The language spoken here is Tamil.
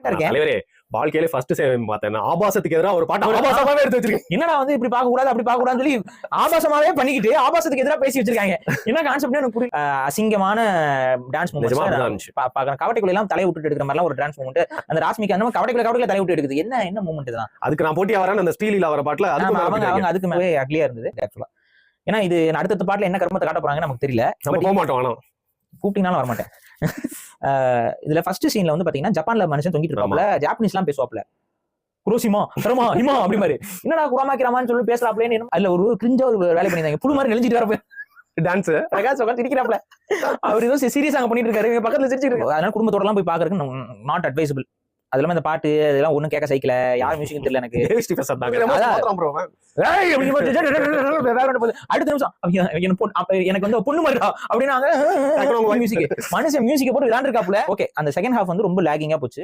தலைவரே வாழ்க்கையில ஃபர்ஸ்ட் சேவ் பார்த்தேன். ஆபாசத்துக்கு எதிராக ஒரு பாட்டு ஆபாசமாவே எடுத்து வச்சிருக்கேன். என்னடா வந்து இப்படி பார்க்க கூடாது அப்படி பார்க்க கூடாதுன்னு சொல்லி ஆபாசமாவே பண்ணிக்கிட்டு ஆபாசத்துக்கு எதிராக பேசி வச்சிருக்காங்க. என்ன கான்செப்ட் எனக்கு புரியல. அசிங்கமான டான்ஸ் மூமெண்ட்ஸ் பாக்குறேன். கவட்டைக்குள்ள எல்லாம் தலையை விட்டு எடுக்கிற மாதிரி ஒரு டான்ஸ் மூமெண்ட். அந்த ராஸ்மிகா அந்த கவட்டைக்குள்ள தலையை விட்டு எடுக்குது. என்ன மூமெண்ட் தான் அதுக்கு நான் போட்டியா வரேன். அந்த ஸ்டீலில் வர பாட்டுல அவங்க அதுக்கு மேலே அக்லியா இருந்தது ஆக்சுவலா. ஏன்னா இது அடுத்த பாட்டுல என்ன கர்மத்தை காட்ட போறாங்கன்னு நமக்கு தெரியல. போக மாட்டோம், கூப்பிட்டீங்கனாலும் வரமாட்டேன். இதுல ஃபர்ஸ்ட் சீன்ல வந்து பாத்தீங்கன்னா ஜப்பான்ல மனுஷன் தொங்கிட்டு இருப்பாப்ல, ஜாப்பனீஸ் எல்லாம் பேசுவாப்ல. குரோசிமா தரமா ஹிமா அப்படி மாதிரி. என்னடா குராமாக்கிராமான்னு சொல்லி பேசலாப்லேன்னு அதுல ஒரு கிரிஞ்சா ஒரு வேலை பண்ணிருந்தாங்க. புழு மாதிரி நெளிஞ்சிட்டு வரப்ப டான்ஸ் பிரகாஷ் உட்காந்து சிரிக்கிறாப்ல. அவர் ஏதோ சீரியஸா அங்க பண்ணிட்டு இருக்காரு, பக்கத்துல சிரிச்சிட்டு. அதனால குடும்பத்தோட எல்லாம் போய் பாக்குறதுக்கு நாட் அட்வைசபிள். அது இல்லாம இந்த பாட்டு இதெல்லாம் ஒண்ணும் கேட்க சைக்கிள யார் மியூசிக் தெரியல எனக்கு. அடுத்த நிமிஷம் எனக்கு வந்து பொண்ணு மாதிரி அப்படின்னாங்க மியூசிக். மனுஷன் மியூசிக் போட்டு விளையாண்டு இருக்காப்ல. ஓகே, அந்த செகண்ட் ஹாஃப் வந்து ரொம்ப லாகிங்கா போச்சு.